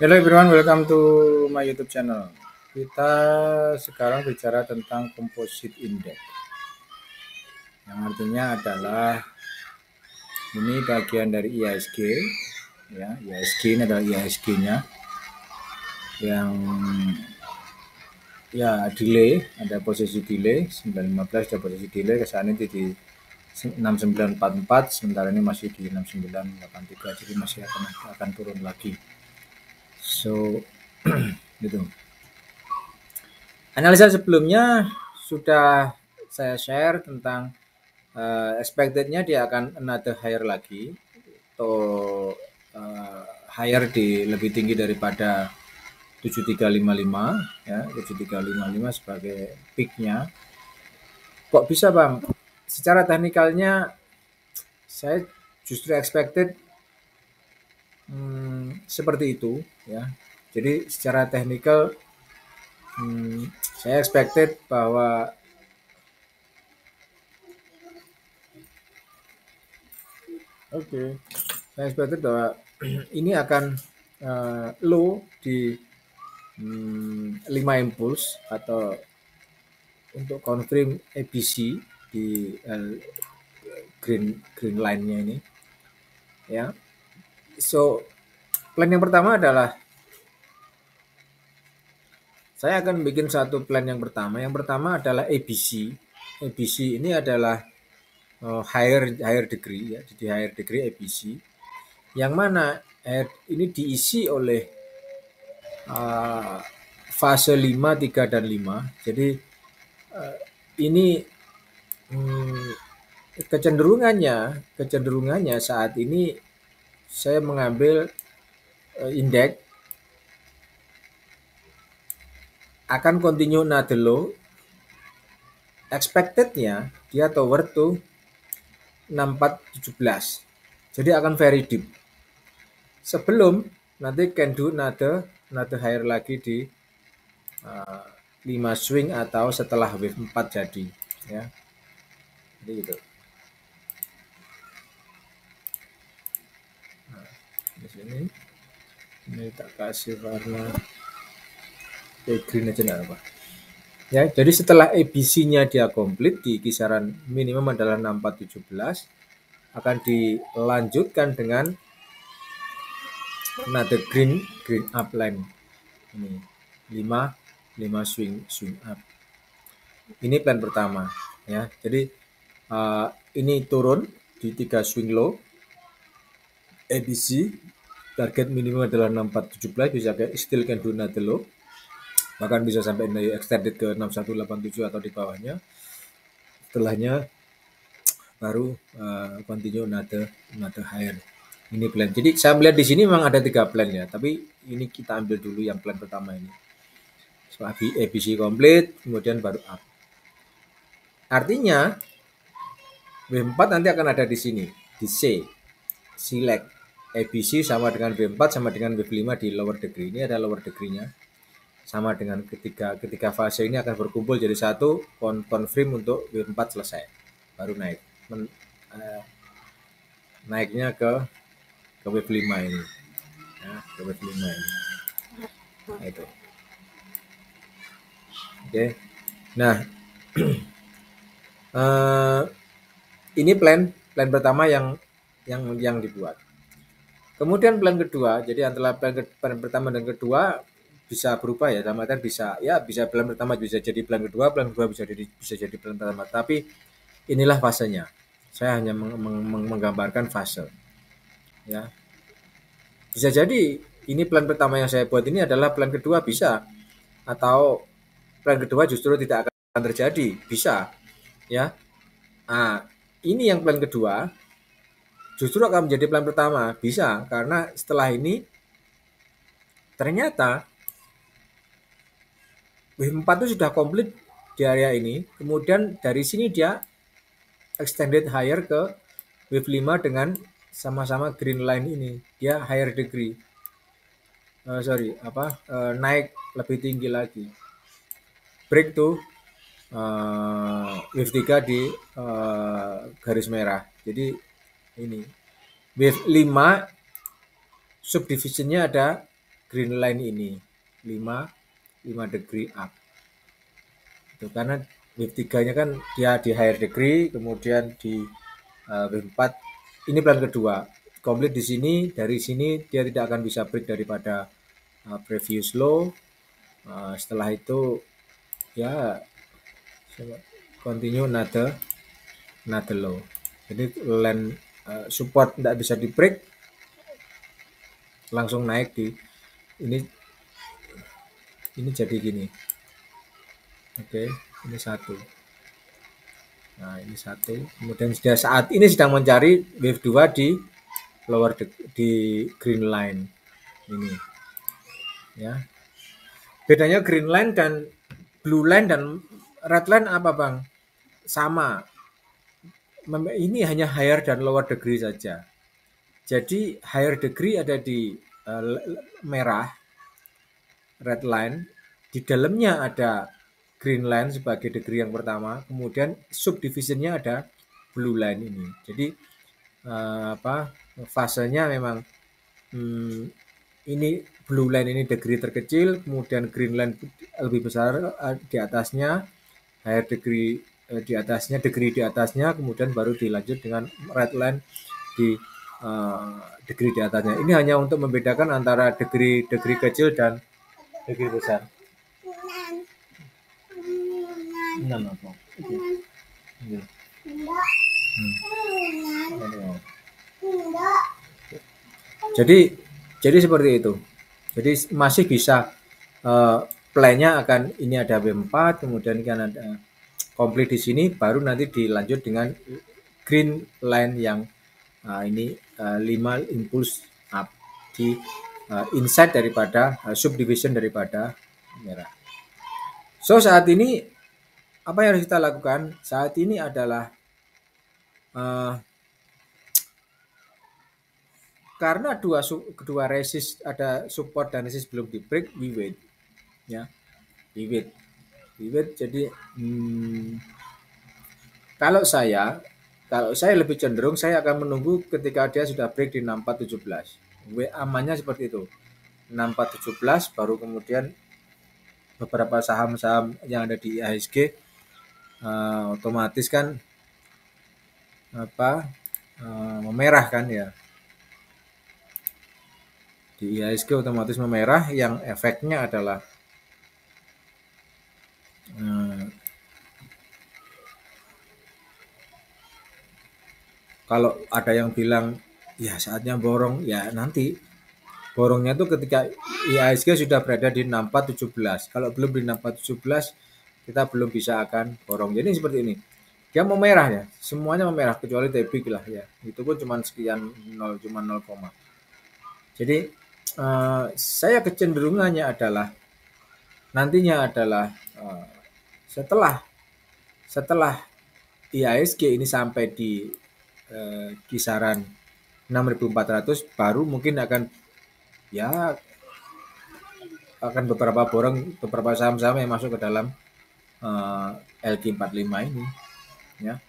Hello everyone, welcome to my YouTube channel. Kita sekarang bicara tentang composite index, yang artinya adalah ini bagian dari IHSG, ya. IHSG ini adalah IHSG-nya yang ya delay, ada posisi delay 915, ada posisi delay ke sana di 6944, sementara ini masih di 6983, jadi masih akan turun lagi. So gitu. Analisa sebelumnya sudah saya share tentang expected-nya dia akan another higher lagi atau higher di lebih tinggi daripada 7355 ya, 7355 sebagai peak-nya. Kok bisa, Bang? Secara teknikalnya saya justru expected seperti itu ya. Jadi secara teknikal saya expected bahwa saya expected bahwa ini akan low di 5 impuls atau untuk confirm ABC di green line-nya ini ya. So plan yang pertama adalah saya akan bikin satu plan yang pertama. Yang pertama adalah ABC. ABC ini adalah higher degree ya, jadi higher degree ABC. Yang mana ini diisi oleh fase 5, 3 dan 5. Jadi ini kecenderungannya saat ini saya mengambil indeks akan continue another low. Expected-nya dia tower to 6417. Jadi akan very deep. Sebelum nanti can do another higher lagi di 5 swing atau setelah wave 4 jadi ya. Jadi gitu. Nah, di sini ini tak kasih warna green aja enggak apa. Ya, jadi setelah ABC-nya dia komplit di kisaran minimum adalah 6417 akan dilanjutkan dengan another green upline. Ini 5 swing up. Ini plan pertama ya. Jadi ini turun di 3 swing low. ABC target minimum adalah 6417, bisa still can do another low. Bahkan bisa sampai extended ke 6187 atau di bawahnya. Setelahnya baru continue another higher. Ini plan. Jadi saya melihat di sini memang ada 3 plan ya, tapi ini kita ambil dulu yang plan pertama ini. So, ABC komplit, kemudian baru up. Artinya W4 nanti akan ada di sini, di C. Select ABC sama dengan W4 sama dengan W5 di lower degree. Ini ada lower degree-nya. Sama dengan ketika fase ini akan berkumpul jadi satu, confirm untuk W4 selesai. Baru naik. Naiknya ke W5 ini. Ya, ke W5 ini. Nah, itu. Oke. Nah, ini plan pertama yang dibuat. Kemudian plan kedua, jadi antara plan pertama dan kedua bisa berubah ya, dalam artian bisa plan pertama bisa jadi plan kedua bisa jadi plan pertama. Tapi inilah fasenya. Saya hanya menggambarkan fase. Ya. Bisa jadi ini plan pertama yang saya buat ini adalah plan kedua bisa, atau plan kedua justru tidak akan terjadi, bisa. Ya. Nah, ini yang plan kedua justru akan menjadi plan pertama, bisa, karena setelah ini ternyata wave 4 itu sudah komplit di area ini, kemudian dari sini dia extended higher ke wave 5 dengan sama-sama green line ini, dia higher degree. Naik lebih tinggi lagi. Break tuh wave 3 di garis merah. Jadi ini wave 5 subdivisionnya ada green line ini 5 degree up. Itu karena wave 3-nya kan dia di higher degree, kemudian di wave 4 ini plan kedua. Komplit di sini, dari sini dia tidak akan bisa break daripada previous low. Setelah itu ya continue another low. Jadi line support tidak bisa di break, langsung naik di ini jadi gini. Oke, ini satu. Nah, ini satu. Kemudian saat ini sedang mencari wave 2 di di green line ini. Ya. Bedanya green line dan blue line dan red line apa, Bang? Sama. Ini hanya higher dan lower degree saja. Jadi higher degree ada di merah, red line, di dalamnya ada green line sebagai degree yang pertama, kemudian subdivisionnya ada blue line ini. Jadi fasenya memang ini blue line ini degree terkecil, kemudian green line lebih besar di atasnya, higher degree di atasnya, degree di atasnya, kemudian baru dilanjut dengan red line di degree di atasnya. Ini hanya untuk membedakan antara degree kecil dan degree besar. Jadi seperti itu. Jadi masih bisa plan-nya akan ini ada W4, kemudian kan ada komplit di sini, baru nanti dilanjut dengan green line yang ini 5 impulse up di inside daripada subdivision daripada merah. So saat ini apa yang harus kita lakukan? Saat ini adalah karena kedua resist ada support dan resist belum di break, we wait. Ya, we wait. Jadi kalau saya lebih cenderung saya akan menunggu ketika dia sudah break di 6417. amannya seperti itu. 6417 baru kemudian beberapa saham-saham yang ada di IHSG otomatis kan memerah kan ya. Di IHSG otomatis memerah, yang efeknya adalah kalau ada yang bilang ya saatnya borong, ya nanti borongnya tuh ketika IHSG sudah berada di 6417. Kalau belum di 6417 kita belum bisa akan borong. Jadi seperti ini. Dia memerah ya, semuanya memerah kecuali TBIG lah ya. Itu pun cuma sekian 0, cuma 0, jadi saya kecenderungannya adalah nantinya adalah setelah IHSG ini sampai di kisaran 6.400 baru mungkin akan beberapa saham-saham yang masuk ke dalam LQ45 ini ya.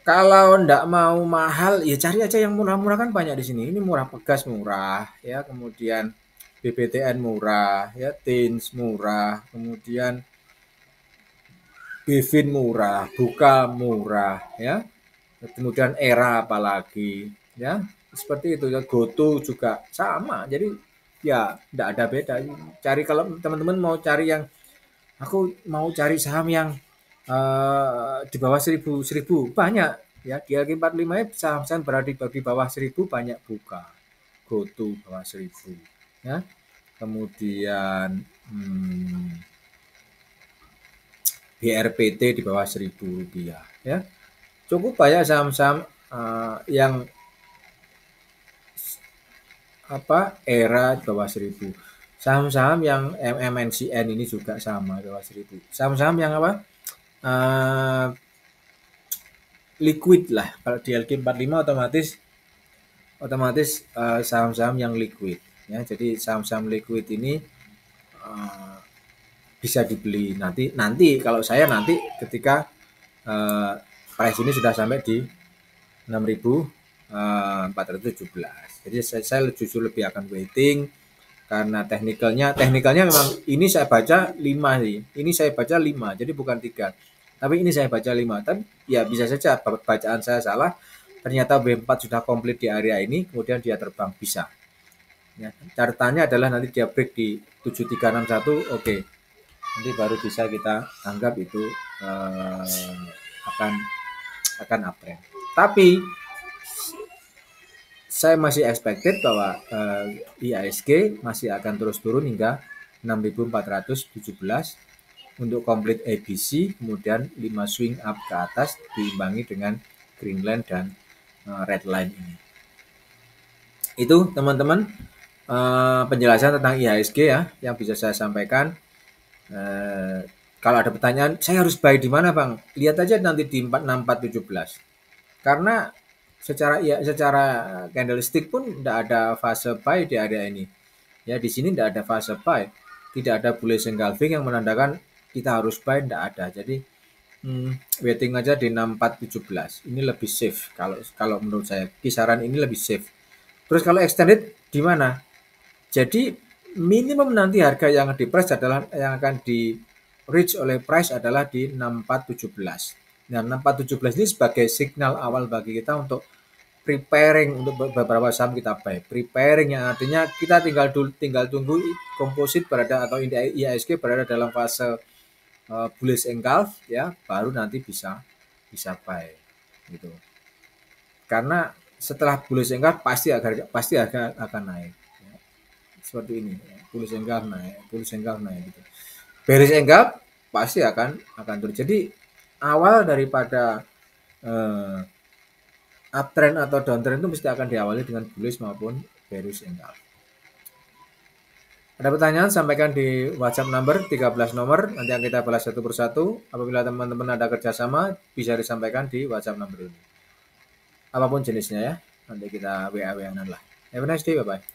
Kalau ndak mau mahal ya cari aja yang murah-murah, kan banyak di sini. Ini murah, Pegas murah ya, kemudian BBTN murah ya, Tins murah, kemudian Bevin murah, Buka murah ya. Kemudian Era apalagi ya. Seperti itu ya, GoTo juga sama. Jadi ya ndak ada beda. Cari, kalau teman-teman mau cari yang aku mau cari saham yang di bawah 1000 banyak ya, di LQ45 saham-saham berada di bawah 1000 banyak. Buka, GoTo bawah 1000 ya, kemudian BRPT di bawah Rp1.000 ya. Cukup banyak saham-saham yang Era di bawah 1000. Saham-saham yang MNCN ini juga sama di bawah 1000. Saham-saham yang liquid lah. Kalau di LQ45 otomatis saham-saham yang liquid ya. Jadi saham-saham liquid ini bisa dibeli nanti kalau saya nanti ketika price ini sudah sampai di 6.417. Jadi saya justru lebih akan waiting Karena teknikalnya memang ini saya baca 5 sih. Ini saya baca 5, jadi bukan 3. Tapi ini saya baca 5. Tapi ya bisa saja bacaan saya salah. Ternyata B4 sudah komplit di area ini, kemudian dia terbang bisa. Ya, catatannya adalah nanti dia break di 7361, oke. Nanti baru bisa kita anggap itu akan uptrend. Tapi saya masih expected bahwa IHSG masih akan terus turun hingga 6.417 untuk complete ABC, kemudian 5 swing up ke atas diimbangi dengan green line dan red line ini. Itu teman-teman penjelasan tentang IHSG ya yang bisa saya sampaikan. Kalau ada pertanyaan, saya harus buy di mana Bang? Lihat aja nanti di 46417. Karena secara candlestick pun tidak ada fase buy di area ini. Ya, di sini tidak ada fase buy. Tidak ada bullish engulfing yang menandakan kita harus buy, tidak ada. Jadi waiting aja di 6417. Ini lebih safe kalau menurut saya. Kisaran ini lebih safe. Terus kalau extended di mana? Jadi minimum nanti harga yang di price adalah yang akan di reach oleh price adalah di 6417. Nah, 6417 ini sebagai signal awal bagi kita untuk preparing untuk beberapa saham kita buy. Preparing yang artinya kita tinggal tunggu komposit berada atau IHSG berada dalam fase bullish engulf ya, baru nanti bisa buy gitu. Karena setelah bullish engulf pasti harga akan naik. Ya. Seperti ini, ya. Bullish engulf naik gitu. Bearish engulf pasti akan turun. Jadi awal daripada uptrend atau downtrend itu mesti akan diawali dengan bullish maupun bearish engulf. Ada pertanyaan sampaikan di WhatsApp number 13 nomor, nanti akan kita balas satu persatu. Apabila teman-teman ada kerjasama bisa disampaikan di WhatsApp number ini. Apapun jenisnya ya, nanti kita WA-WA-an lah. Have a nice day, bye-bye.